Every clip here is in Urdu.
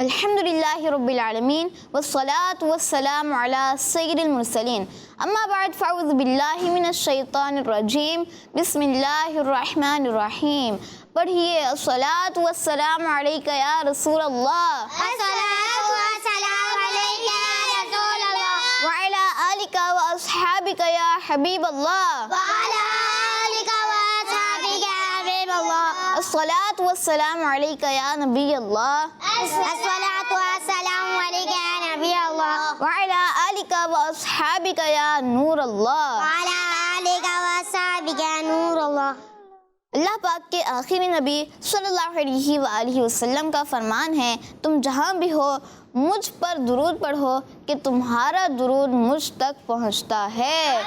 الحمدللہ رب العالمین والصلاة والسلام علی سید المرسلین اما بعد فاعوذ باللہ من الشیطان الرجیم بسم اللہ الرحمن الرحیم. پڑھیے الصلاة والسلام علیک یا رسول اللہ الصلاۃ والسلام علیک یا رسول اللہ وعلی آلک واصحابک یا حبیب اللہ وعلی آلک واصحابک یا حبیب اللہ الصلاة والسلام علیک یا نبی اللہ الصلاۃ والسلام علیک یا نبی اللہ وعلی آلک واصحابک یا نور اللہ. وعلی آلک واصحابک یا نور اللہ. اللہ پاک کے آخری نبی صلی اللہ علیہ وآلہ وسلم کا فرمان ہے، تم جہاں بھی ہو مجھ پر درود پڑھو کہ تمہارا درود مجھ تک پہنچتا ہے.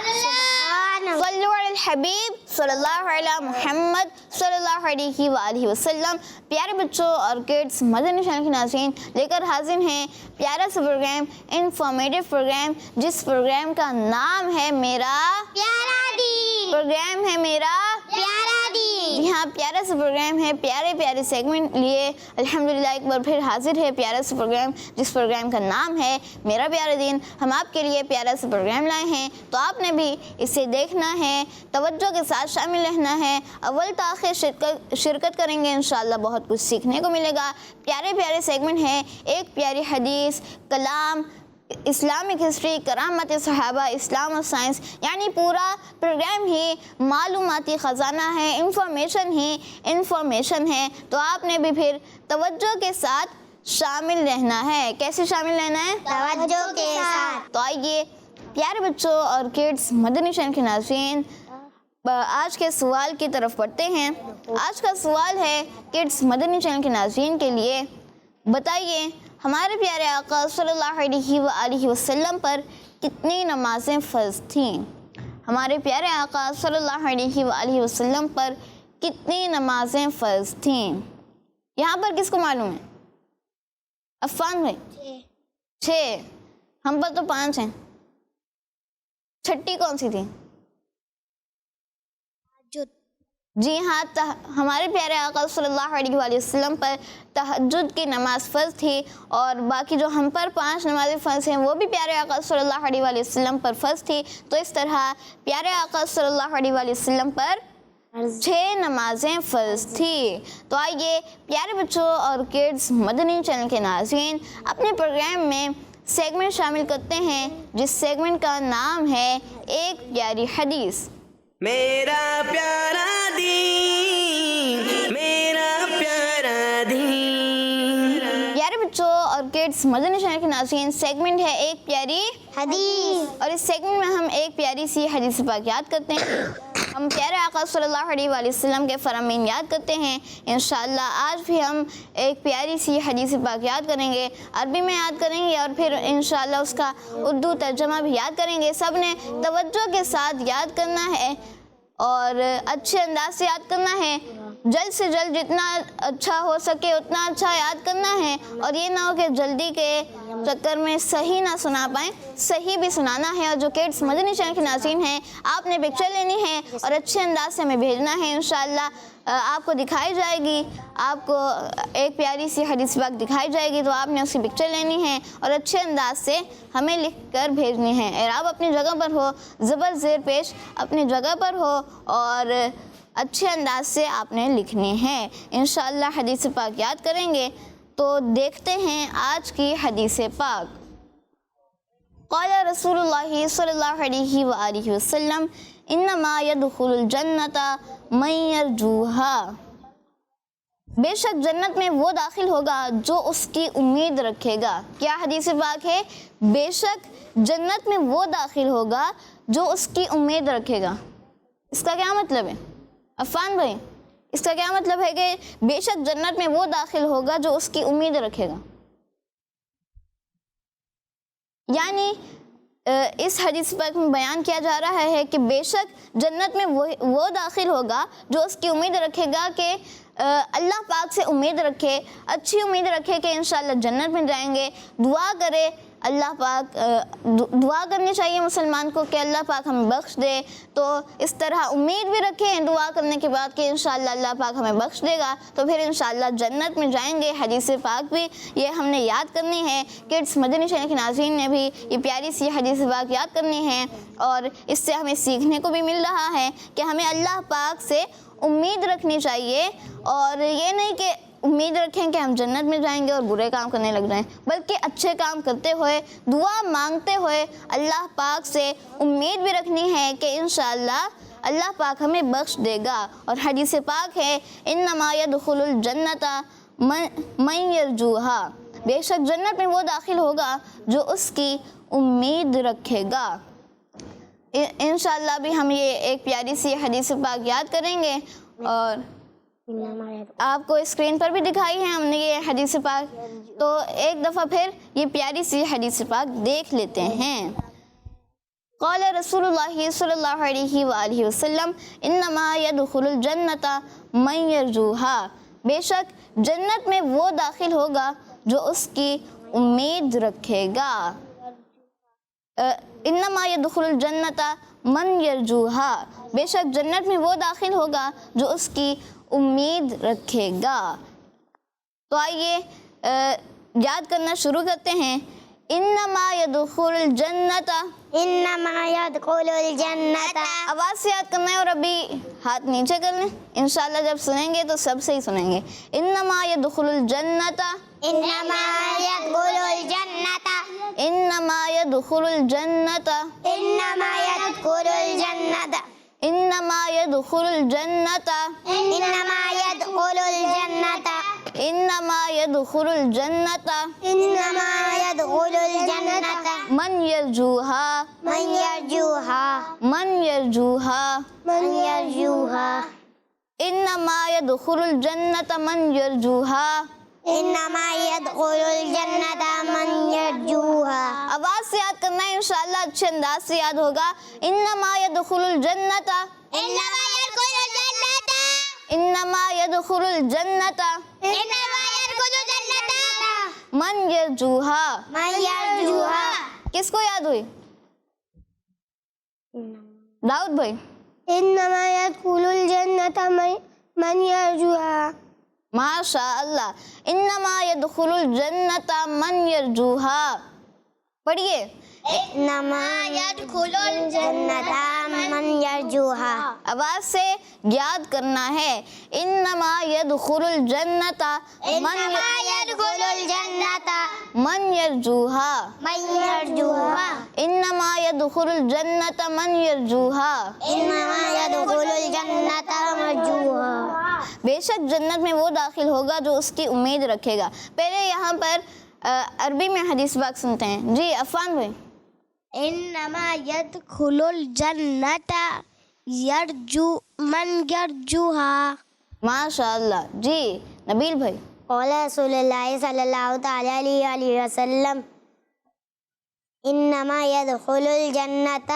صلو علی الحبیب صلی اللہ علیہ محمد صلی اللہ علیہ وآلہ وسلم. پیارے بچوں اور کڈس، مدنی چینل کے ناظرین لے کر حاضر ہیں پیارا سا پروگرام، انفارمیٹیو پروگرام، جس پروگرام کا نام ہے میرا پیارا دین، پروگرام ہے میرا پیارا دین. جی ہاں، پیارا سا پروگرام ہے، پیارے پیارے سیگمنٹ لیے الحمدللہ ایک بار پھر حاضر ہے پیارا سا پروگرام جس پروگرام کا نام ہے میرا پیارا دین. ہم آپ کے لیے پیارا سا پروگرام لائے ہیں، تو آپ نے بھی اسے دیکھنا ہے، توجہ کے ساتھ شامل رہنا ہے، اول تاخیر شرکت کریں گے، انشاءاللہ بہت کچھ سیکھنے کو ملے گا. پیارے پیارے سیگمنٹ ہیں، ایک پیاری حدیث، کلام، اسلامک ہسٹری، کرامت صحابہ، اسلام اور سائنس، یعنی پورا پروگرام ہی معلوماتی خزانہ ہے، انفارمیشن ہے. تو آپ نے بھی پھر توجہ کے ساتھ شامل رہنا ہے. کیسے شامل رہنا ہے؟ توجہ کے ساتھ. تو آئیے پیارے بچوں اور کڈس، مدنی چینل کے ناظرین، آج کے سوال کی طرف پڑھتے ہیں. آج کا سوال ہے کڈس مدنی چینل کے ناظرین کے لیے، بتائیے ہمارے پیارے آقا صلی اللہ علیہ وآلہ وسلم پر کتنی نمازیں فرض تھیں؟ ہمارے پیارے آقا صلی اللہ علیہ وآلہ وسلم پر کتنی نمازیں فرض تھیں؟ یہاں پر کس کو معلوم ہے؟ عفان بھائی 6. ہم پر تو 5 ہیں. چھٹی کون سی تھی؟ جی ہاں، ہمارے پیارے آقا صلی اللہ علیہ وآلہ وسلم پر تہجد کی نماز فرض تھی، اور باقی جو ہم پر 5 نمازیں فرض ہیں وہ بھی پیارے آقا صلی اللہ علیہ وآلہ وسلم پر فرض تھی. تو اس طرح پیارے آقا صلی اللہ علیہ وآلہ وسلم پر 6 نمازیں فرض تھی. تو آئیے پیارے بچوں اور کڈس، مدنی چینل کے ناظرین، اپنے پروگرام میں سیگمنٹ شامل کرتے ہیں جس سیگمنٹ کا نام ہے ایک پیاری حدیث. میرا پیارا دین، میرا پیارا دین. پیارے بچوں اور کڈس، مدنی چینل کے ناظرین، سیگمنٹ ہے ایک پیاری حدیث، اور اس سیگمنٹ میں ہم ایک پیاری سی حدیث پاک یاد کرتے ہیں. ہم پیارے آقا صلی اللہ علیہ وآلہ وسلم کے فرامین یاد کرتے ہیں. انشاءاللہ آج بھی ہم ایک پیاری سی حدیث پاک یاد کریں گے، عربی میں یاد کریں گے اور پھر انشاءاللہ اس کا اردو ترجمہ بھی یاد کریں گے. سب نے توجہ کے ساتھ یاد کرنا ہے اور اچھے انداز سے یاد کرنا ہے. جلد سے جلد جتنا اچھا ہو سکے اتنا اچھا یاد کرنا ہے، اور یہ نہ ہو کہ جلدی کے چکر میں صحیح نہ سنا پائیں، صحیح بھی سنانا ہے. اور جو کڈس مدنی چینل کے ناظرین ہیں، آپ نے پکچر لینی ہے اور اچھے انداز سے ہمیں بھیجنا ہے. انشاءاللہ آپ کو دکھائی جائے گی، آپ کو ایک پیاری سی حدیث پاک دکھائی جائے گی، تو آپ نے اس کی پکچر لینی ہے اور اچھے انداز سے ہمیں لکھ کر بھیجنی ہے. اعراب اپنی جگہ پر ہو، زبر زیر پیش اپنی جگہ پر ہو، اور اچھے انداز سے آپ نے لکھنی ہے. انشاءاللہ حدیث پاک یاد کریں گے. تو دیکھتے ہیں آج کی حدیث پاک. قال رسول اللہ صلی اللہ علیہ وآلہ وسلم انما يدخل الجنۃ من یرجوها. بے شک جنت میں وہ داخل ہوگا جو اس کی امید رکھے گا. کیا حدیث پاک ہے؟ بے شک جنت میں وہ داخل ہوگا جو اس کی امید رکھے گا. اس کا کیا مطلب ہے عفان بھائی؟ اس کا کیا مطلب ہے کہ بے شک جنت میں وہ داخل ہوگا جو اس کی امید رکھے گا؟ یعنی اس حدیث پاک میں بیان کیا جا رہا ہے کہ بے شک جنت میں وہ داخل ہوگا جو اس کی امید رکھے گا، کہ اللہ پاک سے امید رکھے، اچھی امید رکھے کہ انشاءاللہ جنت میں جائیں گے. دعا کرے اللہ پاک دعا کرنی چاہیے مسلمان کو کہ اللہ پاک ہمیں بخش دے. تو اس طرح امید بھی رکھیں دعا کرنے کے بعد کہ انشاءاللہ اللہ پاک ہمیں بخش دے گا تو پھر انشاءاللہ جنت میں جائیں گے. حدیث پاک بھی یہ ہم نے یاد کرنی ہے. کڈس مدنی چینل کے ناظرین نے بھی یہ پیاری سی حدیث پاک یاد کرنی ہے اور اس سے ہمیں سیکھنے کو بھی مل رہا ہے کہ ہمیں اللہ پاک سے امید رکھنی چاہیے اور یہ نہیں کہ امید رکھیں کہ ہم جنت میں جائیں گے اور برے کام کرنے لگ جائیں, بلکہ اچھے کام کرتے ہوئے دعا مانگتے ہوئے اللہ پاک سے امید بھی رکھنی ہے کہ انشاءاللہ اللہ پاک ہمیں بخش دے گا. اور حدیث پاک ہے انما يدخل الجنت من یرجوہا, بے شک جنت میں وہ داخل ہوگا جو اس کی امید رکھے گا. انشاءاللہ بھی ہم یہ ایک پیاری سی حدیث پاک یاد کریں گے اور آپ کو اسکرین پر بھی دکھائی ہے ہم نے یہ حدیث پاک. تو ایک دفعہ پھر یہ پیاری سی حدیث پاک دیکھ لیتے ہیں. قال رسول اللہ صلی اللہ علیہ وآلہ وسلم انما يدخل الجنت من یرجوہا, بے شک جنت میں وہ داخل ہوگا جو اس کی امید رکھے گا. انما يدخل الجنت من یرجوہا, بے شک جنت میں وہ داخل ہوگا جو اس کی امید رکھے گا. تو آئیے یاد کرنا شروع کرتے ہیں. انما يدخل الجنت, انما يدخل الجنت, آواز سے یاد کرنا ہے اور ابھی ہاتھ نیچے کر لیں. انشاءاللہ جب سنیں گے تو سب سے ہی سنیں گے. انما يدخل الجنت, انما يدخل الجنت, انما يدخل الجنت, انما يدخل الجنت, انما يدخل الجنت, انما يدخل الجنت, انما يدخل الجنت انما يدخل الجنت من یرجوہا, من يرجوها, من یرجوہا, من يرجوها, انما يدخل الجنت من یرجوہا. انما يدخل الجنت من يرجوها. آواز سے یاد کرنا ہے انشاءاللہ اچھے انداز سے یاد ہوگا. انما يدخل الجنت, انما يدخل الجنت, انما يدخل الجنت انما يدخل الجنت من یرجوہا. من يرجوها. کس کو یاد ہوئی؟ داؤد بھائی. انما يدخل الجنت من يرجوها. ماشاء اللہ. انما يدخل الجنت من یرجوہا. پڑھیے. انما يدخل الجنت من يرجوها. آواز سے یاد کرنا ہے. انما يدخل الجنت انما يدخل الجنت من یرجوہا. من يرجوها. انما يدخل الجنت من یرجوہا. انما يدخل الجنت مرجوها. بے شک جنت میں وہ داخل ہوگا جو اس کی امید رکھے گا. پہلے یہاں پر عربی میں حدیث پاک سنتے ہیں. جی عفان بھائی. انما يدخل الجنت يرجو من يرجوها. ماشاء اللہ. جی نبیل بھائی. قال رسول اللہ صلی اللہ تعالی علیہ وسلم انما يدخل الجنت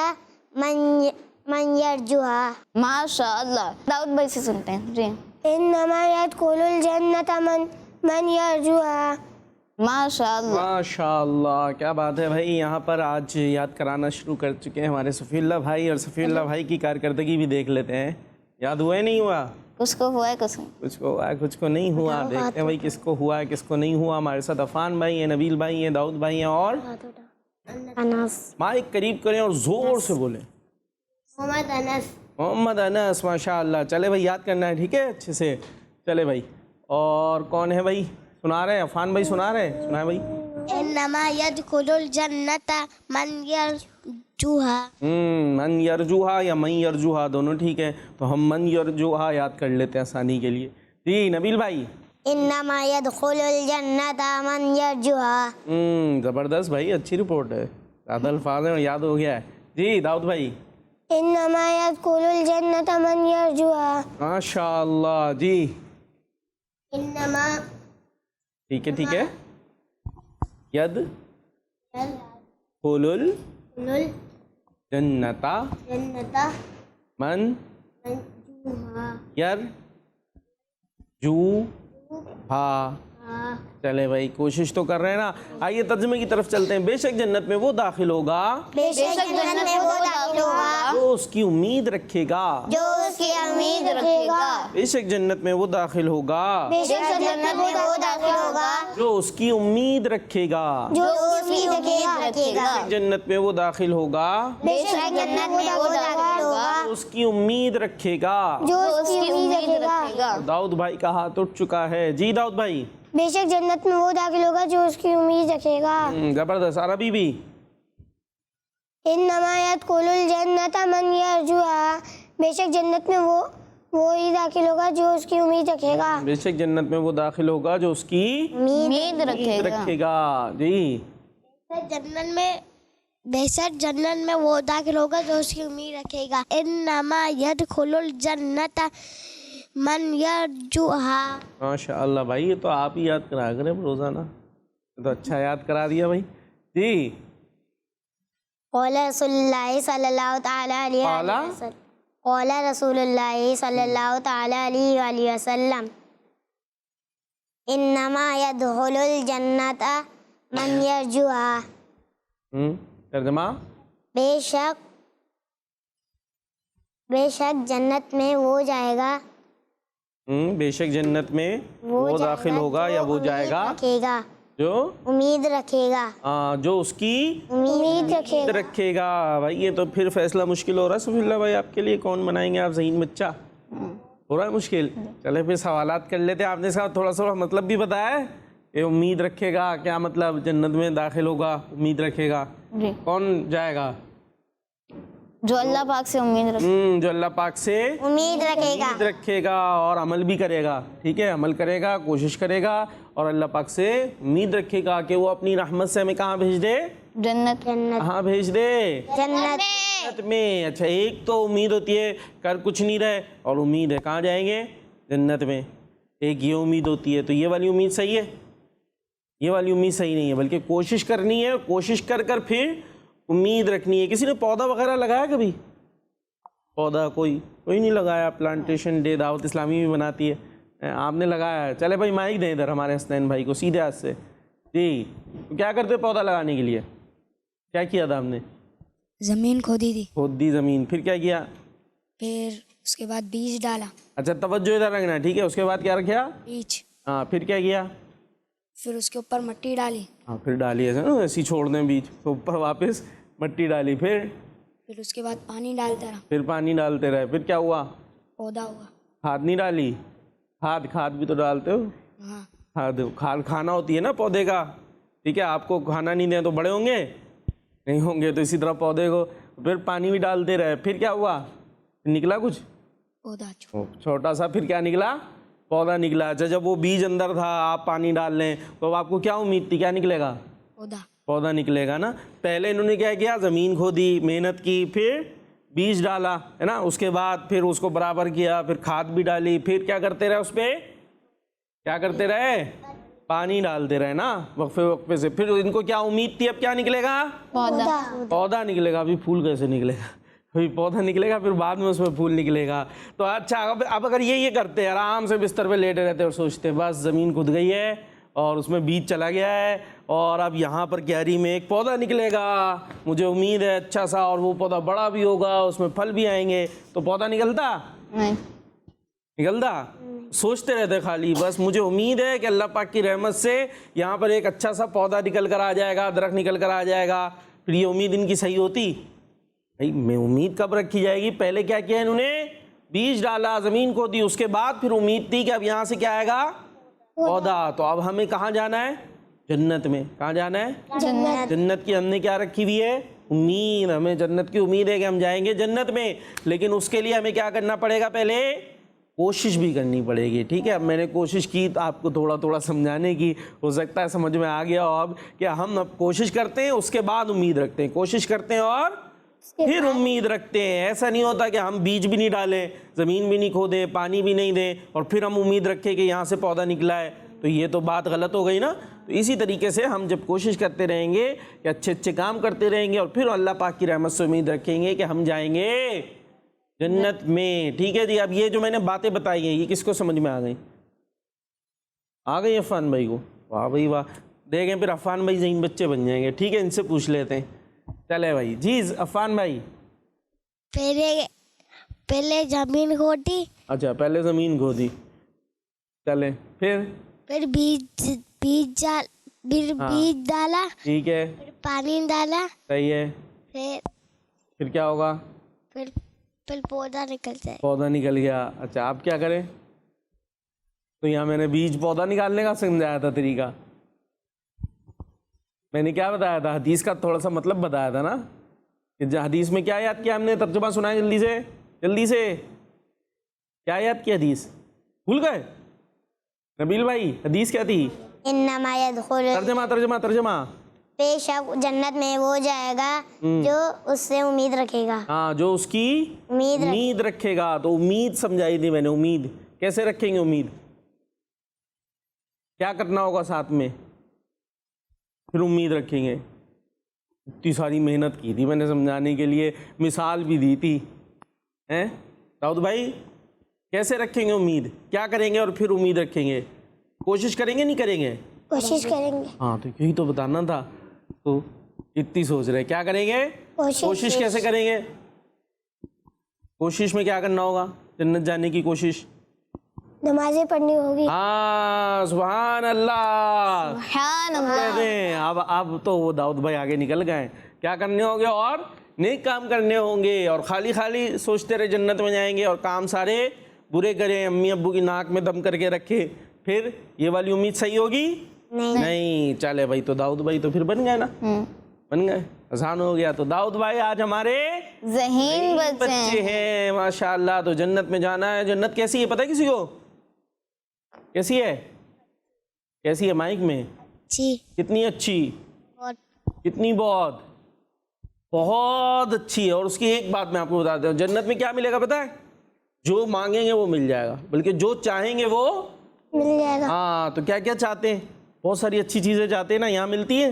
من يرجوها. ماشاء اللہ. داؤد بھائی سے سنتے ہیں. جی انما يدخل الجنت من يرجوها. ماشاء اللہ. ماشاء اللہ, کیا بات ہے بھائی. یہاں پر آج یاد کرانا شروع کر چکے ہیں ہمارے صفی اللہ بھائی, اور صفی اللہ بھائی کی کارکردگی بھی دیکھ لیتے ہیں. یاد ہوا ہے نہیں ہوا؟ کچھ کو ہوا ہے کچھ کو کچھ کو ہوا ہے کچھ کو نہیں ہوا. دیکھتے ہیں بھائی کس کو ہوا ہے کس کو نہیں ہوا. ہمارے ساتھ عفان بھائی ہیں, نبیل بھائی ہیں, داؤد بھائی ہیں اور انس. مائک قریب کریں اور زور سے بولیں. محمد انس. محمد انس. ماشاء اللہ. چلے بھائی یاد کرنا ہے, ٹھیک ہے اچھے سے. چلے بھائی. اور کون ہے بھائی سنا رہے ہیں؟ عفان بھائی سنا رہے ہیں, سنائیں بھائی. انما يدخل الجنت من يرجوها. من یرجوہا یا من یرجوہا دونوں ٹھیک ہے, تو ہم من یرجوہا یاد کر لیتے ہیں آسانی کے لیے. جی نبیل بھائی. انما يدخل الجنت من يرجوها. زبردست بھائی, اچھی رپورٹ ہے. زیادہ الفاظ ہیں اور یاد ہو گیا ہے. جی داؤد بھائی. انما يدخل الجنت من يرجوها. ماشاء اللہ. جی انما ٹھیک ہے ٹھیک ہے. ید خلل الجنت من يرجوها. یر جو ہا. چلے بھائی کوشش تو کر رہے ہیں نا. آئیے ترجمے کی طرف چلتے ہیں. بے شک جنت میں وہ داخل ہوگا بے شک جنت میں وہ داخل ہوگا جو اس کی امید رکھے گا. جو اس کی امید رکھے گا. بے شک جنت میں وہ داخل ہوگا بے شک جنت میں وہ داخل ہوگا جو اس کی امید رکھے گا. جو اس کی امید رکھے گا. جنت میں وہ داخل ہوگا بے شک جنت میں وہ داخل ہوگا جو اس کی امید رکھے گا. جو اس کی امید رکھے گا. داؤد بھائی کا ہاتھ اٹھ چکا ہے. جی داؤد بھائی. بے شک جنت میں وہ داخل ہوگا جو اس کی امید رکھے گا. زبردست. عربی بھی. انما يدخل الجنة من يرجوها. بے شک جنت میں وہی داخل ہوگا جو اس کی امید رکھے گا. بے شک جنت میں وہ داخل ہوگا جو اس کی امید رکھے گا. جی. بے شک جنت میں وہ داخل ہوگا جو اس کی امید رکھے گا. انما يدخل الجنة من يرجوها. ماشاء اللہ بھائی یہ تو آپ ہی یاد کرا کریں روزانہ. تو اچھا یاد کرا دیا بھائی. جی. قال رسول اللہ صلی اللہ تعالی علیہ وسلم. قال رسول اللہ صلی اللہ تعالی علیہ وآلہ وسلم. انما يدخل الجنة من يرجوها. ترجمہ. بے شک جنت میں وہ جائے گا. بے شک جنت میں وہ داخل ہوگا یا وہ جائے گا جو امید رکھے گا. جو اس کی امید رکھے گا. بھائی یہ تو پھر فیصلہ مشکل ہو رہا ہے صفی اللہ بھائی آپ کے لیے. کون بنائیں گے آپ ذہین بچہ؟ ہو رہا ہے مشکل. چلے پھر سوالات کر لیتے ہیں. آپ نے تھوڑا سا مطلب بھی بتایا ہے کہ امید رکھے گا کیا مطلب؟ جنت میں داخل ہوگا امید رکھے گا. جی. کون جائے گا؟ جو اللہ پاک سے امید رکھے. جو اللہ پاک سے امید رکھے گا اور عمل بھی کرے گا. ٹھیک ہے. عمل کرے گا, کوشش کرے گا اور اللہ پاک سے امید رکھے گا کہ وہ اپنی رحمت سے ہمیں کہاں بھیج دے؟ جنت. کہاں بھیج دے؟ جنت میں. اچھا ایک تو امید ہوتی ہے کر کچھ نہیں رہے اور امید ہے کہاں جائیں گے؟ جنت میں. ایک یہ امید ہوتی ہے. تو یہ والی امید صحیح ہے؟ یہ والی امید صحیح نہیں ہے بلکہ کوشش کرنی ہے. کوشش کر کر پھر امید رکھنی ہے. کسی نے پودا وغیرہ لگایا کبھی؟ پودا کوئی نہیں لگایا. پلانٹیشن ڈے دعوت اسلامی بھی مناتی ہے. آپ نے لگایا ہے. چلے بھائی مائک دیں ادھر ہمارے حسنین بھائی کو سیدھے ہاتھ سے. جی. کیا کرتے پودا لگانے کے لیے؟ کیا کیا تھا آپ نے؟ زمین کھودی تھی. کھود دی زمین. پھر کیا کیا؟ پھر اس کے بعد بیج ڈالا. اچھا توجہ ادھر رکھنا ہے. ٹھیک ہے. اس کے بعد کیا رکھا؟ بیج. ہاں. پھر کیا کیا؟ پھر اس کے اوپر مٹی ڈالی. ہاں. پھر ڈالی ایسے نا ایسی چھوڑ دیں بیج تو اوپر واپس مٹی ڈالی. پھر اس کے بعد پانی ڈالتا رہا. پھر پانی ڈالتے رہے. پھر کیا ہوا؟ پودا ہوا. کھاد نہیں ڈالی؟ کھاد بھی تو ڈالتے ہو. ہاں. کھاد کھانا ہوتی ہے نا پودے کا. ٹھیک ہے. آپ کو کھانا نہیں دیں تو بڑے ہوں گے نہیں ہوں گے. تو اسی طرح پودے کو پھر پانی بھی ڈالتے رہے. پھر کیا ہوا؟ نکلا کچھ پودا چھوٹا سا. پھر کیا نکلا؟ پودا نکلا. اچھا جب وہ بیج اندر تھا آپ پانی ڈال لیں تو اب آپ کو کیا امید تھی کیا نکلے گا؟ پودا نکلے گا نا. پہلے انہوں نے کیا کیا؟ زمین کھودی, محنت کی, پھر بیج ڈالا ہے نا. اس کے بعد پھر اس کو برابر کیا, پھر کھاد بھی ڈالی, پھر کیا کرتے رہے؟ اس پہ کیا کرتے رہے؟ پانی ڈالتے رہے نا وقفے وقفے سے. پھر ان کو کیا امید تھی اب کیا نکلے گا؟ پودا نکلے گا. ابھی پھول کیسے نکلے گا؟ ابھی پودا نکلے گا پھر بعد میں اس میں پھول نکلے گا. تو اچھا اب اگر یہ کرتے آرام سے بستر پہ لیٹے رہتے اور سوچتے بس زمین کھد گئی ہے اور اس میں بیج چلا گیا ہے اور اب یہاں پر کیاری میں ایک پودا نکلے گا, مجھے امید ہے اچھا سا, اور وہ پودا بڑا بھی ہوگا, اس میں پھل بھی آئیں گے, تو پودا نکلتا؟ نکلتا؟ سوچتے رہتے خالی بس مجھے امید ہے کہ اللہ پاک کی رحمت سے یہاں پر ایک اچھا سا پودا نکل کر آ جائے گا, درخت نکل کر آ جائے گا. پھر یہ امید ان کی صحیح ہوتی؟ بھائی میں امید کب رکھی جائے گی؟ پہلے کیا کیا انہوں نے؟ بیج ڈالا, زمین کو دی, اس کے بعد پھر امید تھی کہ اب یہاں سے کیا آئے گا؟ پودا. تو اب ہمیں کہاں جانا ہے؟ جنت میں. کہاں جانا ہے؟ جنت کی ہم نے کیا رکھی ہوئی ہے؟ امید. ہمیں جنت کی امید ہے کہ ہم جائیں گے جنت میں, لیکن اس کے لیے ہمیں کیا کرنا پڑے گا؟ پہلے کوشش بھی کرنی پڑے گی. ٹھیک ہے. اب میں نے کوشش کی آپ کو تھوڑا سمجھانے کی, ہو سکتا ہے سمجھ میں آ گیا ہو اب کہ ہم اب کوشش کرتے ہیں اس کے بعد امید رکھتے ہیں, کوشش کرتے ہیں اور پھر امید رکھتے ہیں. ایسا نہیں ہوتا کہ ہم بیج بھی نہیں ڈالیں, زمین بھی نہیں کھودیں, پانی بھی نہیں دیں اور پھر ہم امید رکھیں کہ یہاں سے پودا نکلا ہے, تو یہ تو بات غلط ہو گئی نا. تو اسی طریقے سے ہم جب کوشش کرتے رہیں گے کہ اچھے کام کرتے رہیں گے اور پھر اللہ پاک کی رحمت سے امید رکھیں گے کہ ہم جائیں گے جنت میں. ٹھیک ہے جی. اب یہ جو میں نے باتیں بتائی ہیں یہ کس کو سمجھ میں آ گئی؟ آ گئی عفان بھائی کو؟ واہ بھائی واہ، دیکھیں پھر عفان بھائی ذہین بچے بن جائیں گے. ٹھیک ہے ان سے پوچھ لیتے ہیں. چلے بھائی جی عفان بھائی. پہلے زمین کھودی، اچھا پہلے زمین کھودی، چلے پھر بیج ڈالا، ٹھیک ہے پھر پانی ڈالا، صحیح ہے. پھر کیا ہوگا؟ پھر پودا نکل جائے. پودا نکل گیا. اچھا آپ کیا کریں؟ تو یہاں میں نے بیج پودا نکالنے کا سمجھایا تھا طریقہ. میں نے کیا بتایا تھا؟ حدیث کا تھوڑا سا مطلب بتایا تھا نا کہ حدیث میں کیا یاد کیا ہم نے؟ ترجمہ سنائیں جلدی سے. کیا یاد کی حدیث؟ بھول گئے نبیل بھائی؟ حدیث کیا تھی؟ انما يدخل، ترجمہ. بے شک جنت میں وہ جائے گا جو اس سے امید رکھے گا. ہاں جو اس کی امید رکھے گا. تو امید سمجھائی تھی میں نے. امید کیسے رکھیں گے؟ امید کیا کرنا ہوگا ساتھ میں؟ پھر امید رکھیں گے. اتنی ساری محنت کی تھی میں نے سمجھانے کے لیے، مثال بھی دی تھی. داؤد بھائی کیسے رکھیں گے امید؟ کیا کریں گے اور پھر امید رکھیں گے؟ کوشش کریں گے نہیں کریں گے؟ کوشش کریں گے. ہاں تو یہی تو بتانا تھا. تو اتنی سوچ رہے کیا کریں گے؟ کوشش کیسے کریں گے؟ کوشش میں کیا کرنا ہوگا جنت جانے کی کوشش؟ نمازیں پڑھنی ہوگی. ہاں سبحان اللہ. سبحان اللہ. اب تو وہ داؤد بھائی آگے نکل گئے. کیا کرنے ہوں گے؟ اور نیک کام کرنے ہوں گے. اور خالی سوچتے رہے جنت میں جائیں گے اور کام سارے برے کریں، امی ابو کی ناک میں دم کر کے رکھے، پھر یہ والی امید صحیح ہوگی نہیں. چلے بھائی تو داؤد بھائی تو پھر بن گئے نا، بن گئے، آسان ہو گیا. تو داؤد بھائی آج ہمارے ذہین بچے ہیں ماشاء اللہ. تو جنت میں جانا ہے. جنت کیسی ہے پتہ ہے کسی کو؟ کیسی ہے؟ کیسی ہے مائک میں؟ کتنی اچھی؟ کتنی؟ بہت اچھی ہے. اور اس کی ایک بات میں آپ کو بتاتا ہوں، جنت میں کیا ملے گا پتہ ہے؟ جو مانگیں گے وہ مل جائے گا، بلکہ جو چاہیں گے وہ مل جائے گا. ہاں تو کیا کیا چاہتے ہیں؟ بہت ساری اچھی چیزیں چاہتے ہیں نا، یہاں ملتی ہیں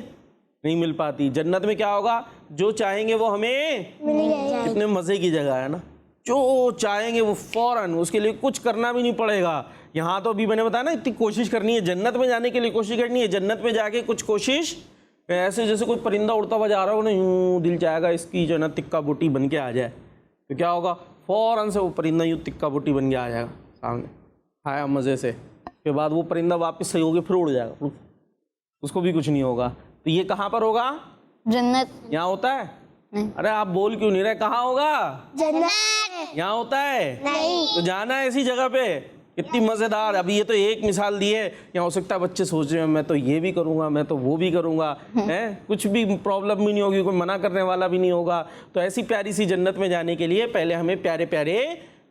نہیں مل پاتی. جنت میں کیا ہوگا؟ جو چاہیں گے وہ ہمیں مل جائے گا. کتنے مزے کی جگہ ہے نا. جو چاہیں گے وہ فوراً، اس کے لیے کچھ کرنا بھی نہیں پڑے گا. یہاں تو ابھی میں نے بتایا نا اتنی کوشش کرنی ہے. جنت میں جانے کے لیے کوشش کرنی ہے. جنت میں جا کے کچھ کوشش ایسے جیسے کوئی پرندہ اڑتا ہوا جا رہا ہو نا، یوں دل چاہے گا اس کی جو ہے نا تکا بوٹی بن کے آ جائے. تو کیا ہوگا؟ فوراً سے وہ پرندہ یوں تکا بوٹی بن کے آ جائے گا سامنے، کھایا مزے سے. کے بعد وہ پرندہ واپس صحیح ہو کے پھر اڑ جائے گا، اس کو بھی کچھ نہیں ہوگا. تو یہ کہاں پر ہوگا؟ جنت. یہاں ہوتا ہے؟ ارے آپ بول کیوں نہیں رہے؟ کہاں ہوگا؟ جنت یہاں ہوتا ہے؟ نہیں. تو جانا ہے ایسی جگہ پہ. کتنی مزیدار. ابھی یہ تو ایک مثال دی ہے. یہاں ہو سکتا ہے بچے سوچ رہے ہیں میں تو یہ بھی کروں گا، میں تو وہ بھی کروں گا، کچھ بھی پرابلم بھی نہیں ہوگی، کوئی منع کرنے والا بھی نہیں ہوگا. تو ایسی پیاری سی جنت میں جانے کے لیے پہلے ہمیں پیارے پیارے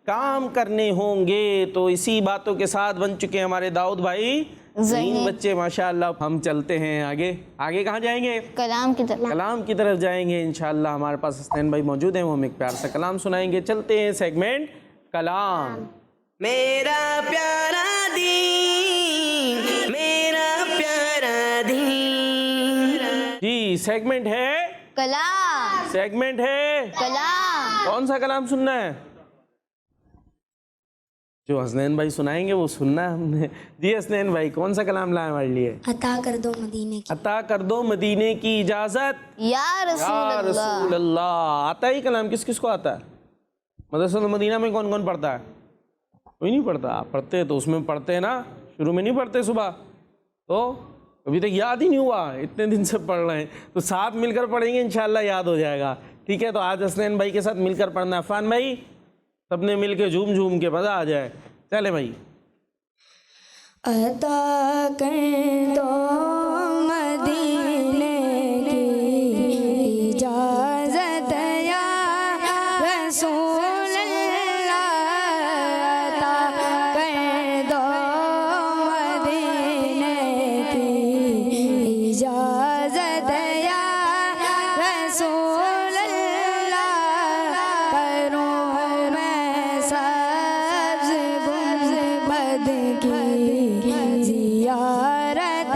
کام کرنے ہوں گے. تو اسی باتوں کے ساتھ بن چکے ہمارے داؤد بھائی ذہین بچے ماشاء اللہ. ہم چلتے ہیں آگے. آگے کہاں جائیں گے؟ کلام کی طرف. کلام کی طرف جائیں گے انشاءاللہ. ہمارے پاس حسنین بھائی موجود ہیں، وہ ہمیں ایک پیار سا کلام سنائیں گے. چلتے ہیں سیگمنٹ کلام. میرا پیارا دین، میرا پیارا دین. جی سیگمنٹ ہے کلام. سیگمنٹ ہے کلام. کون سا کلام سننا ہے؟ جو حسنین بھائی سنائیں گے وہ سننا ہے ہم نے. جی حسنین بھائی کون سا کلام لائے ہمارے لیے؟ عطا کر دو مدینے کی. عطا کر دو مدینے کی اجازت یا یا رسول اللہ. آتا ہی کلام کس کس کو آتا ہے؟ مدرسۃ المدینہ میں کون کون پڑھتا ہے؟ کوئی نہیں پڑھتا. آپ پڑھتے تو اس میں پڑھتے ہیں نا، شروع میں نہیں پڑھتے صبح، تو ابھی تک یاد ہی نہیں ہوا، اتنے دن سے پڑھ رہے ہیں. تو ساتھ مل کر پڑھیں گے انشاءاللہ یاد ہو جائے گا. ٹھیک ہے تو آج حسنین بھائی کے ساتھ مل کر پڑھنا ہے. عفان بھائی سب نے مل کے جھوم کے مزہ آ جائے. چلے بھائی. عطا کر دو مدینے کی اجازت یا رسول اللہ. عطا کر دو مدینے کی اجازت یا رسول اللہ. کروں میں سبز گنبد کی زیارت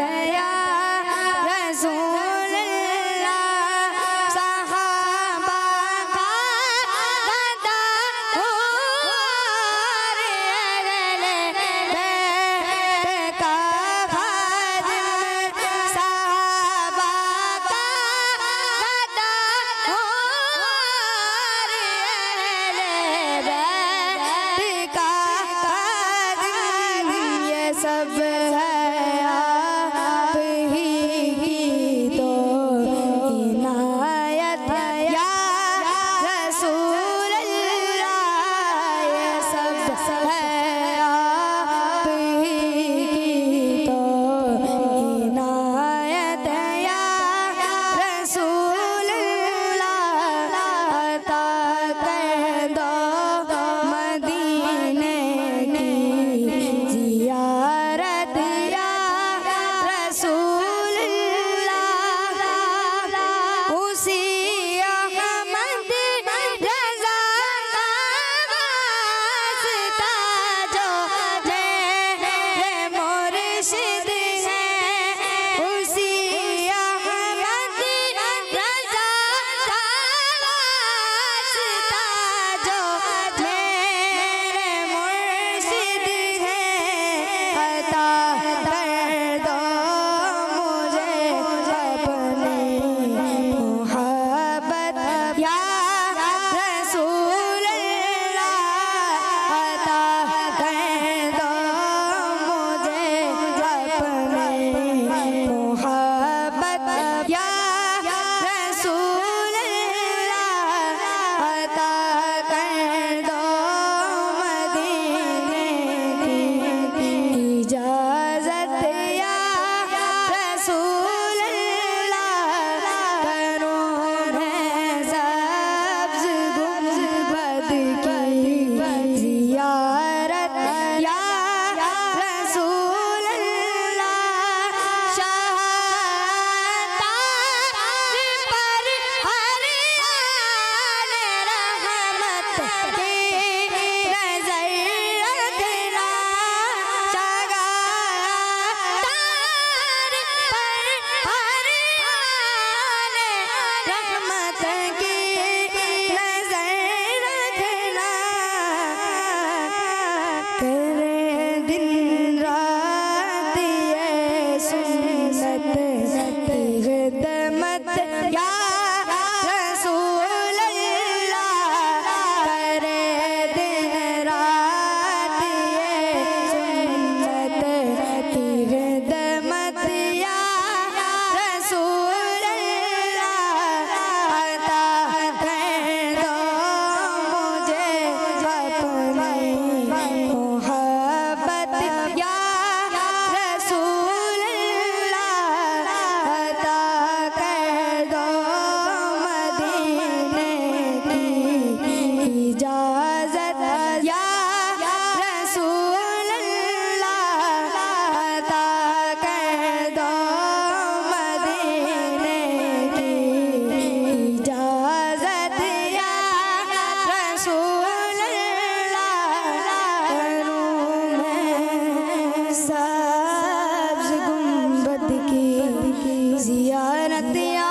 زیارت یا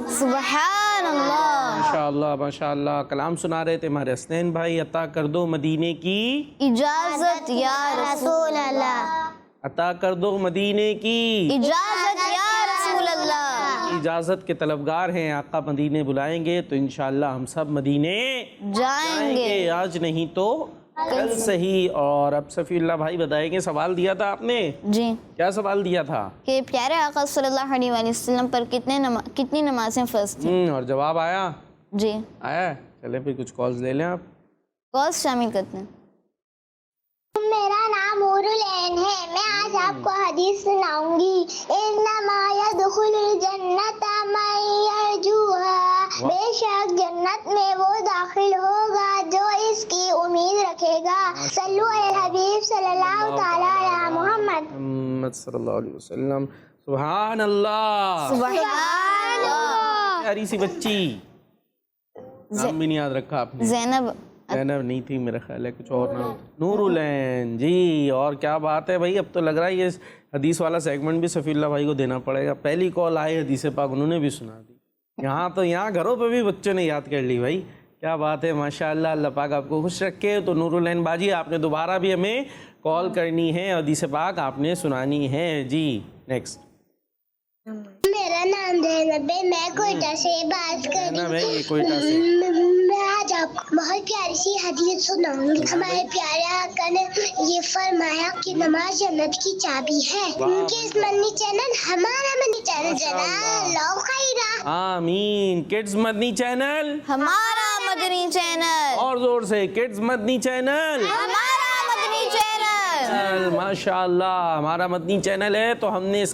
سبحان اللہ. ماشاء اللہ کلام سنا رہے تھے ہمارے حسنین بھائی. عطا کر دو مدینے کی اجازت یا رسول اللہ. عطا کر دو مدینے کی اجازت یا رسول اللہ. اجازت کے طلبگار ہیں. آقا مدینے بلائیں گے تو انشاءاللہ ہم سب مدینے جائیں گے. آج نہیں تو کل صحیح. اور اب صفی اللہ بھائی بتائیں گے, سوال دیا تھا آپ نے, جی کیا سوال دیا تھا؟ کہ پیارے آقا صلی اللہ علیہ وآلہ وسلم پر کتنی نمازیں فرض تھیں. اور جواب آیا؟ جی آیا ہے. چلے پھر کچھ کالز لے لیں آپ. کالز شامل کرتے ہیں. میرا نام نور العین ہے. میں آج آپ کو حدیث سناؤں گی. انما يدخل الجنت من يرجوها. بے شک جنت میں وہ داخل ہوگا جو اس کی امید رکھے گا. صلو علی الحبیب صلی اللہ تعالی علی محمد. محمد صلی اللہ علیہ وسلم. سبحان اللہ. سبحان اللہ. پیاری سی بچی, نام بھی نہیں یاد رکھا آپ نے. زینب زینب نہیں تھی میرا خیال ہے, کچھ اور نام. نور العین. جی اور کیا بات ہے بھائی. اب تو لگ رہا ہے یہ حدیث والا سیگمنٹ بھی صفی اللہ بھائی کو دینا پڑے گا. پہلی کال آئی حدیث پاک, انہوں نے بھی سنا دی. یہاں گھروں پہ بھی بچوں نے یاد کر لی بھائی. کیا بات ہے ماشاء اللہ. اللہ پاک آپ کو خوش رکھے. تو نور العین باجی آپ نے دوبارہ بھی ہمیں کال کرنی ہے, حدیث پاک آپ نے سنانی ہے. جی نیکسٹ. میرا نام زینب ہے. میں کوئٹہ سے بات کر رہی زینب ہے ہوں. یہ کوئٹہ سے. میں آج آپ کو بہت پیاری سی حدیث سناؤں گی. ہمارے پیارے آقا نے یہ فرمایا کہ نماز جنت کی چابی ہے. کس مدنی چینل, ہمارا مدنی چینل جزاک خیرہ. آمین. کڈز مدنی چینل, ہمارا مدنی چینل. اور زور سے کڈز مدنی چینل. ہمارا مدنی چینل. ماشاء اللہ ہمارا مدنی چینل ہے, تو ہم نے اس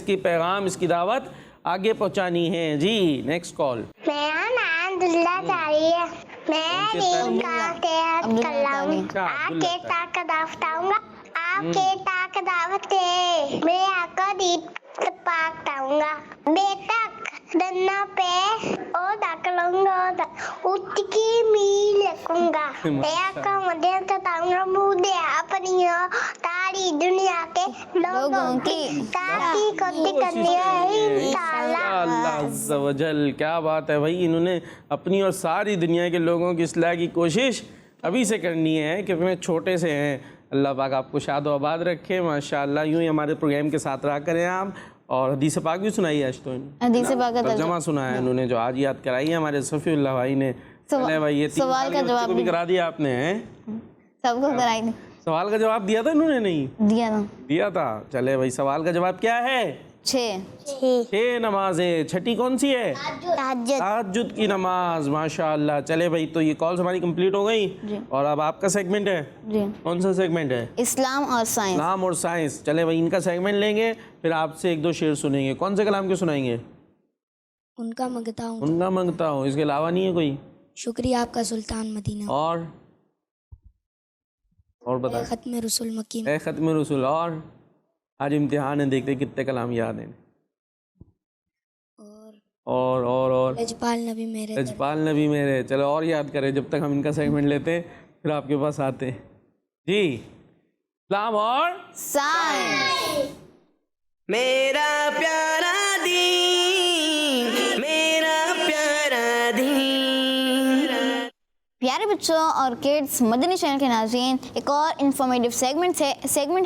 کی پیغام, اس کی دعوت آگے پہنچانی ہے. جی نیکسٹ کال. میرا نام عبداللہ تاری ہے. میں دین کا تیار کر لاؤں. آپ کے تاک دعوت آؤں گا. آپ کے تاک دعوت ہے. میں آقا دین پاک ٹاؤں گا. بیٹا دنا پہ او داکلوں گا اٹھ کی میل لکوں گا. آقا مدین تتاؤں گا مودے اپنی تاری دنیا کے لوگوں کی تاکی کوتی کرنی ہے انشاءاللہ. اللہ عز و جل. کیا بات ہے بھائی. انہوں نے اپنی اور ساری دنیا کے لوگوں کی اصلاح کی کوشش ابھی سے کرنی ہے, کتنے چھوٹے سے ہیں. اللہ پاک آپ کو شاد و آباد رکھے. ماشاءاللہ یوں ہی ہمارے پروگرام کے ساتھ رہا کریں آپ. اور حدیث پاک بھی سنائی ہے آج تو حدیث پاک کا ترجمہ سنا ہے انہوں نے, جو آج یاد کرائی ہے ہمارے صفی اللہ بھائی نے. چلے بھائی یہ سوال کا جواب بھی کرا دیا آپ نے. سب کو کرائی دیں. سوال کا جواب دیا تھا انہوں نے, نہیں دیا تھا. چلے بھائی سوال کا جواب کیا ہے؟ 6 نمازیں. چھٹی کون سی ہے؟ تہجد کی نماز. ماشاء اللہ. چلے بھائی تو یہ کالز ہماری کمپلیٹ ہو گئی. اور اب آپ کا سیگمنٹ ہے. کون سا سیگمنٹ ہے؟ اسلام اور سائنس. اسلام اور سائنس. چلے بھائی ان کا سیگمنٹ لیں گے, پھر آپ سے 1-2 شعر سنیں گے. کون سے کلام کے سنائیں گے؟ ان کا منگتا ہوں. ان کا منگتا ہوں. اس کے علاوہ نہیں ہے کوئی؟ شکریہ آپ کا سلطان مدینہ. اور بتا. ختم رسول مکی. اے ختم رسول. اور آج امتحان ہے, دیکھتے کتنے کلام یاد ہیں. اور لجپال نبی میرے. لجپال نبی میرے. چلو اور یاد کریں جب تک ہم ان کا سیگمنٹ لیتے ہیں, پھر آپ کے پاس آتے ہیں. جی اسلام اور سائنس. میرا پیارا دین, میرا پیارا دین. پیارے بچوں اور کڈز مدنی چینل کے ناظرین, ایک اور انفارمیٹیو سیگمنٹ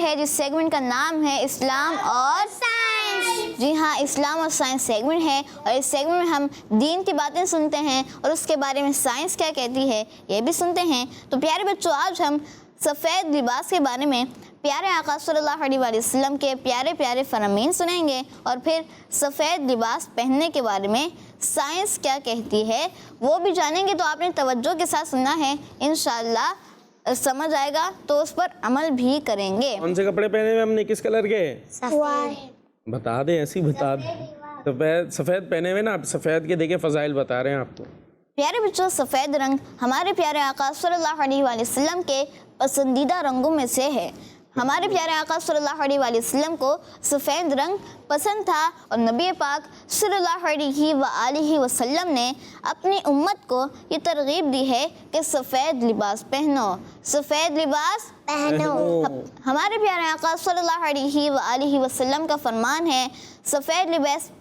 ہے جس سیگمنٹ کا نام ہے اسلام اور سائنس. جی ہاں, اسلام اور سائنس سیگمنٹ ہے, اور اس سیگمنٹ میں ہم دین کی باتیں سنتے ہیں اور اس کے بارے میں سائنس کیا کہتی ہے یہ بھی سنتے ہیں. تو پیارے بچوں آج ہم سفید لباس کے بارے میں پیارے آقا صلی اللہ علیہ وآلہ وسلم کے پیارے پیارے فرامین سنیں گے, اور پھر سفید لباس پہننے کے بارے میں سائنس کیا کہتی ہے وہ بھی جانیں گے. تو آپ نے توجہ کے ساتھ سننا ہے, انشاءاللہ سمجھ آئے گا تو اس پر عمل بھی کریں گے. کون سے کپڑے پہنے ہوئے ہم نے, کس کلر کے؟ بتا دیں, ایسی بتا دیں. سفید پہنے ہوئے نا آپ, سفید کے دیکھیں فضائل بتا رہے ہیں آپ کو. پیارے بچوں سفید رنگ ہمارے پیارے آقا صلی اللہ علیہ وآلہ وسلم کے پسندیدہ رنگوں میں سے ہے. ہمارے پیارے آقا صلی اللہ علیہ وآلہ وسلم کو سفید رنگ پسند تھا اور نبی پاک صلی اللہ علیہ وآلہ وسلم نے اپنی امت کو یہ ترغیب دی ہے کہ سفید لباس پہنو، سفید لباس پہنو۔ ہمارے پیارے آقا صلی اللہ علیہ وآلہ وسلم کا فرمان ہے سفید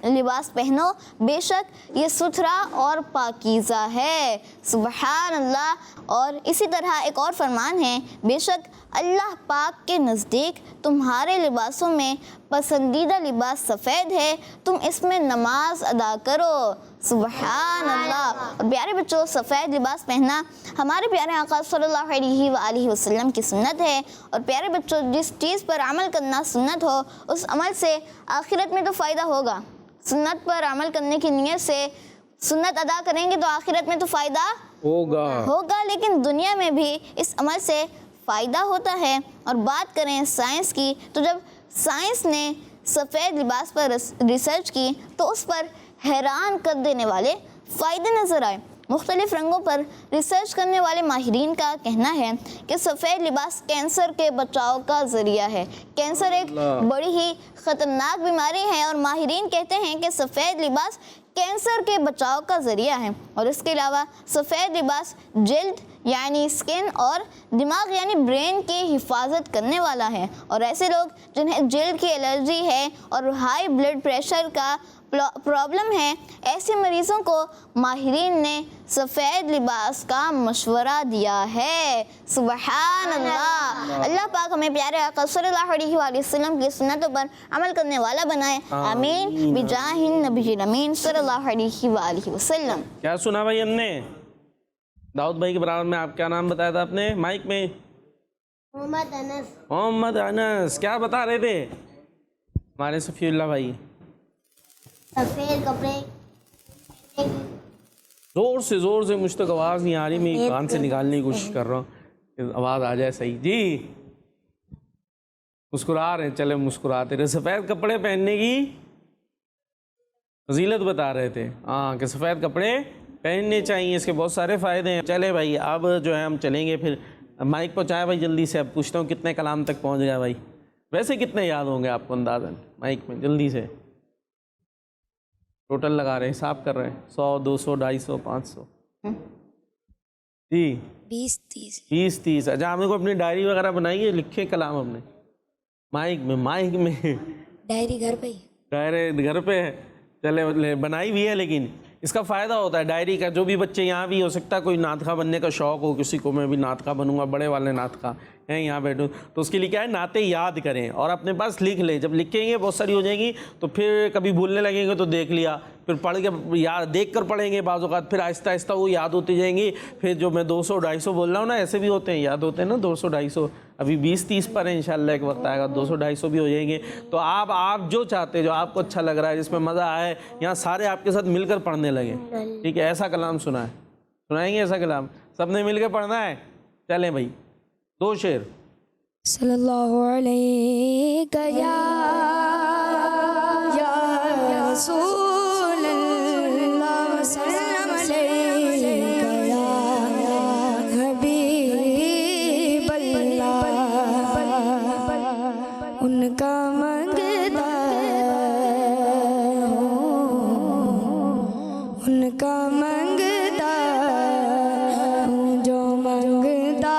لباس پہنو، بے شک یہ ستھرا اور پاکیزہ ہے، سبحان اللہ۔ اور اسی طرح ایک اور فرمان ہے، بے شک اللہ پاک کے نزدیک تمہارے لباسوں میں پسندیدہ لباس سفید ہے، تم اس میں نماز ادا کرو، سبحان اللہ۔ اور پیارے بچوں، سفید لباس پہننا ہمارے پیارے آقا صلی اللہ علیہ وآلہ وسلم کی سنت ہے، اور پیارے بچوں جس چیز پر عمل کرنا سنت ہو اس عمل سے آخرت میں تو فائدہ ہوگا۔ سنت پر عمل کرنے کی نیت سے سنت ادا کریں گے تو آخرت میں تو فائدہ ہوگا، لیکن دنیا میں بھی اس عمل سے فائدہ ہوتا ہے۔ اور بات کریں سائنس کی، تو جب سائنس نے سفید لباس پر ریسرچ کی تو اس پر حیران کر دینے والے فائدے نظر آئے۔ مختلف رنگوں پر ریسرچ کرنے والے ماہرین کا کہنا ہے کہ سفید لباس کینسر کے بچاؤ کا ذریعہ ہے۔ کینسر ایک بڑی ہی خطرناک بیماری ہے اور ماہرین کہتے ہیں کہ سفید لباس کینسر کے بچاؤ کا ذریعہ ہے۔ اور اس کے علاوہ سفید لباس جلد یعنی اسکن اور دماغ یعنی برین کی حفاظت کرنے والا ہے، اور ایسے لوگ جنہیں جلد کی الرجی ہے اور ہائی بلڈ پریشر کا پرابلم ہے، ایسے مریضوں کو ماہرین نے سفید لباس کا مشورہ دیا ہے، سبحان اللہ۔ اللہ پاک ہمیں پیارے آقا صلی اللہ علیہ وآلہ وسلم کی سنتوں پر عمل کرنے والا بنائے، آمین بجاہ النبی الامین صلی اللہ علیہ وآلہ وسلم۔ کیا سنا بھائی ہم نے؟ داؤد بھائی کے برابر میں آپ کیا نام بتایا تھا آپ نے مائک میں؟ محمد انس۔ محمد انس، کیا بتا رہے تھے ہمارے صفی اللہ بھائی؟ سفید کپڑے زور سے مجھ تک آواز نہیں آ رہی، میں کان سے نکالنے کی کوشش کر رہا ہوں کہ آواز آ جائے صحیح۔ جی مسکرا رہے ہیں، چلے مسکراتے رہے۔ سفید کپڑے پہننے کی فضیلت بتا رہے تھے، ہاں کہ سفید کپڑے پہننے چاہیے، اس کے بہت سارے فائدے ہیں۔ چلے بھائی اب جو ہے ہم چلیں گے، پھر مائک پہنچائے بھائی جلدی سے۔ اب پوچھتا ہوں کتنے کلام تک پہنچ گیا بھائی؟ ویسے کتنے یاد ہوں گے آپ کو اندازاً مائک میں؟ جلدی سے ٹوٹل لگا رہے ہیں، حساب کر رہے ہیں، 100 200 250 500 جی 20 30۔ اچھا ہمیں کو اپنی ڈائری وغیرہ بنائیے، لکھے کلام اپنے مائک میں ڈائری گھر پہ ہی؟ ڈائری گھر پہ ہے، چلے بنائی بھی ہے، لیکن اس کا فائدہ ہوتا ہے ڈائری کا۔ جو بھی بچے یہاں بھی ہو سکتا ہے کوئی نعت خواہ بننے کا شوق ہو کسی کو، میں بھی نعت خواہ بنوں گا، بڑے والے نعت خواہ ہیں یہاں بیٹھوں، تو اس کے لیے کیا ہے نعتیں یاد کریں اور اپنے پاس لکھ لیں۔ جب لکھیں گے بہت ساری ہو جائیں گی تو پھر کبھی بھولنے لگیں گے تو دیکھ لیا، پھر پڑھ کے یاد دیکھ کر پڑھیں گے بعض اوقات، پھر آہستہ آہستہ وہ یاد ہوتی جائیں گی۔ پھر جو میں 200 250 بول رہا ہوں نا، ایسے بھی ہوتے ہیں، یاد ہوتے ہیں نا 200 250، ابھی 20 30 پر ہیں، انشاءاللہ ایک وقت آئے گا 200 250 بھی ہو جائیں گے۔ تو آپ جو چاہتے، جو آپ کو اچھا لگ رہا ہے، جس میں مزہ آئے، یہاں سارے آپ کے ساتھ مل کر پڑھنے لگیں، ٹھیک ہے؟ ایسا کلام سنائیں گے، ایسا کلام سب نے مل کے پڑھنا ہے۔ چلیں بھائی 2 شعر۔ صلی اللہ علیہ یا رسول اللہ وسلم علیہ یا حبیب اللہ، ان کا منگتا ہوں، ان کا منگتا ہوں، جو منگتا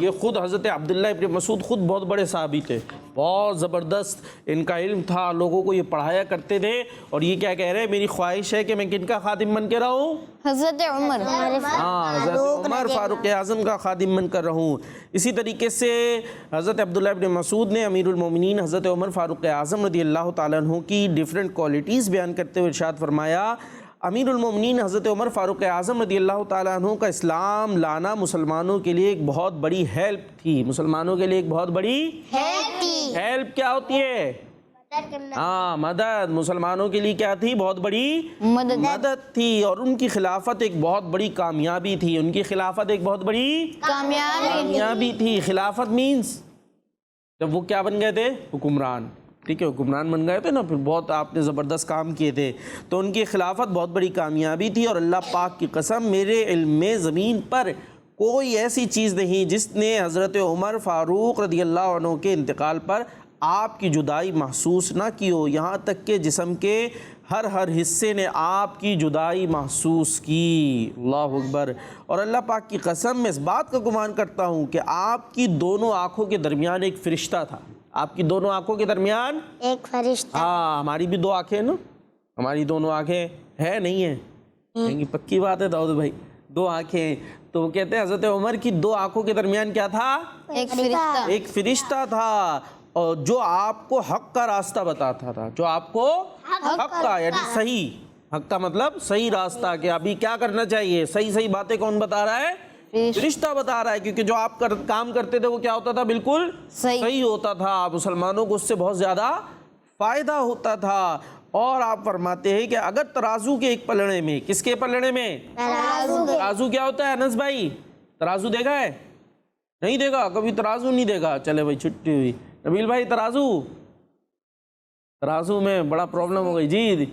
یہ خود حضرت عبداللہ ابن مسعود خود بہت بڑے صحابی تھے, بہت زبردست ان کا علم تھا, لوگوں کو یہ پڑھایا کرتے تھے. اور یہ کیا کہہ رہے ہیں, میری خواہش ہے کہ میں کن کا خادم بن کے رہوں؟ حضرت عمر. ہاں, حضرت عمر فاروق اعظم کا خادم بن کر رہوں. اسی طریقے سے حضرت عبداللہ ابن مسعود نے امیر المومنین حضرت عمر فاروق اعظم رضی اللہ تعالیٰ عنہ کی ڈیفرنٹ کوالٹیز بیان کرتے ہوئے ارشاد فرمایا, امیر المومنین حضرت عمر فاروق اعظم رضی اللہ تعالیٰ عنہ کا اسلام لانا مسلمانوں کے لیے ایک بہت بڑی ہیلپ تھی. مسلمانوں کے لیے ایک بہت بڑی ہیلپ کیا ہوتی ہے؟ ہاں, مدد. مسلمانوں کے لیے کیا تھی؟ بہت بڑی مدد تھی. اور ان کی خلافت ایک بہت بڑی کامیابی تھی. ان کی خلافت ایک بہت بڑی کامیابی تھی. خلافت مینز جب وہ کیا بن گئے تھے؟ حکمران. ٹھیک ہے, حکمران بن گئے تھے نا, پھر بہت آپ نے زبردست کام کیے تھے, تو ان کی خلافت بہت بڑی کامیابی تھی. اور اللہ پاک کی قسم, میرے علم میں زمین پر کوئی ایسی چیز نہیں جس نے حضرت عمر فاروق رضی اللہ عنہ کے انتقال پر آپ کی جدائی محسوس نہ کی ہو. یہاں تک کہ جسم کے ہر حصے نے آپ کی جدائی محسوس کی. اللہ اکبر. اور اللہ پاک کی قسم, میں اس بات کا گمان کرتا ہوں کہ آپ کی دونوں آنکھوں کے درمیان ایک فرشتہ تھا. آپ کی دونوں آنکھوں کے درمیان ایک فرشتہ. ہاں, ہماری بھی دو آنکھیں نا, ہماری دونوں آنکھیں ہے نہیں ہیں؟ پکی بات ہے داؤد بھائی, دو آنکھیں. تو وہ کہتے ہیں حضرت عمر کی دو آنکھوں کے درمیان کیا تھا؟ ایک فرشتہ تھا, اور جو آپ کو حق کا راستہ بتاتا تھا. جو آپ کو حق کا, یعنی صحیح, حق کا مطلب صحیح راستہ, کہ ابھی کیا کرنا چاہیے, صحیح باتیں کون بتا رہا ہے؟ فرشتہ بتا رہا ہے. کیونکہ جو آپ کام کرتے تھے وہ کیا ہوتا تھا؟ بالکل صحیح ہوتا تھا. مسلمانوں کو اس سے بہت زیادہ فائدہ ہوتا تھا. اور آپ فرماتے ہیں کہ اگر ترازو کے ایک پلڑے میں, کس کے پلڑے میں؟ ترازو کیا ہوتا ہے انس بھائی؟ ترازو دیکھا ہے؟ نہیں دیکھا کبھی ترازو نہیں دیکھا؟ چلے بھائی چھٹی ہوئی. نبیل بھائی ترازو میں بڑا پرابلم ہو گئی جی.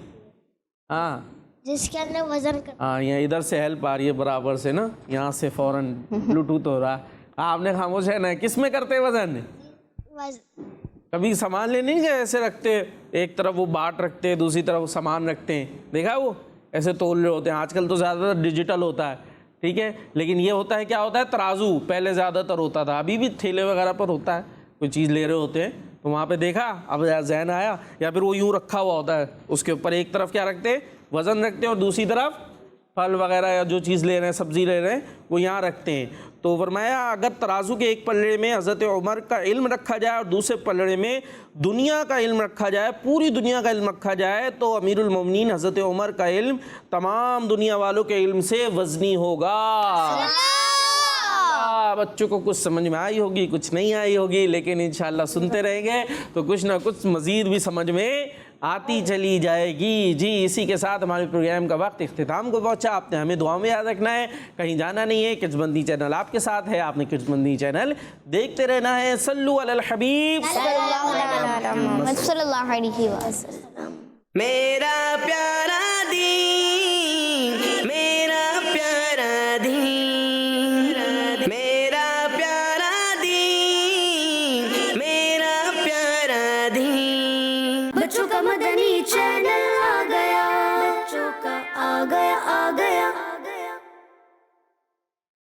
ہاں, جس کے اندر وزن ہاں, یہاں ادھر سے ہیلپ آ رہی ہے برابر سے نا, یہاں سے فوراً بلوٹوتھ ہو رہا ہے. آپ نے خاموش ہے نا, کس میں کرتے وزن؟ کبھی سامان لینے نہیں گئے ایسے رکھتے, ایک طرف وہ باٹ رکھتے ہیں, دوسری طرف سامان رکھتے ہیں, دیکھا وہ ایسے تول رہے ہوتے ہیں. آج کل تو زیادہ تر ڈیجیٹل ہوتا ہے, ٹھیک ہے, لیکن یہ ہوتا ہے, کیا ہوتا ہے؟ ترازو. پہلے زیادہ تر ہوتا تھا, ابھی بھی ٹھیلے وغیرہ پر ہوتا ہے, کوئی چیز لے رہے ہوتے ہیں تو وہاں پہ دیکھا, اب ذہن آیا. یا پھر وہ یوں رکھا ہوا ہوتا ہے, اس کے اوپر ایک طرف کیا رکھتے ہیں؟ وزن رکھتے ہیں, اور دوسری طرف پھل وغیرہ یا جو چیز لے رہے ہیں, سبزی لے رہے ہیں, وہ یہاں رکھتے ہیں. تو فرمایا اگر ترازو کے ایک پلڑے میں حضرت عمر کا علم رکھا جائے اور دوسرے پلڑے میں دنیا کا علم رکھا جائے, پوری دنیا کا علم رکھا جائے, تو امیر المومنین حضرت عمر کا علم تمام دنیا والوں کے علم سے وزنی ہوگا. بچوں کو کچھ سمجھ میں آئی ہوگی, کچھ نہیں آئی ہوگی, لیکن انشاءاللہ سنتے رہیں گے تو کچھ نہ کچھ مزید بھی سمجھ میں آتی چلی جائے گی. جی, اسی کے ساتھ ہمارے پروگرام کا وقت اختتام کو پہنچا. آپ نے ہمیں دعاؤں میں یاد رکھنا ہے, کہیں جانا نہیں ہے. کڈز بندی چینل آپ کے ساتھ ہے, آپ نے کڈز بندی چینل دیکھتے رہنا ہے. صلو علی الحبیب صلی اللہ علیہ وسلم. میرا پیارا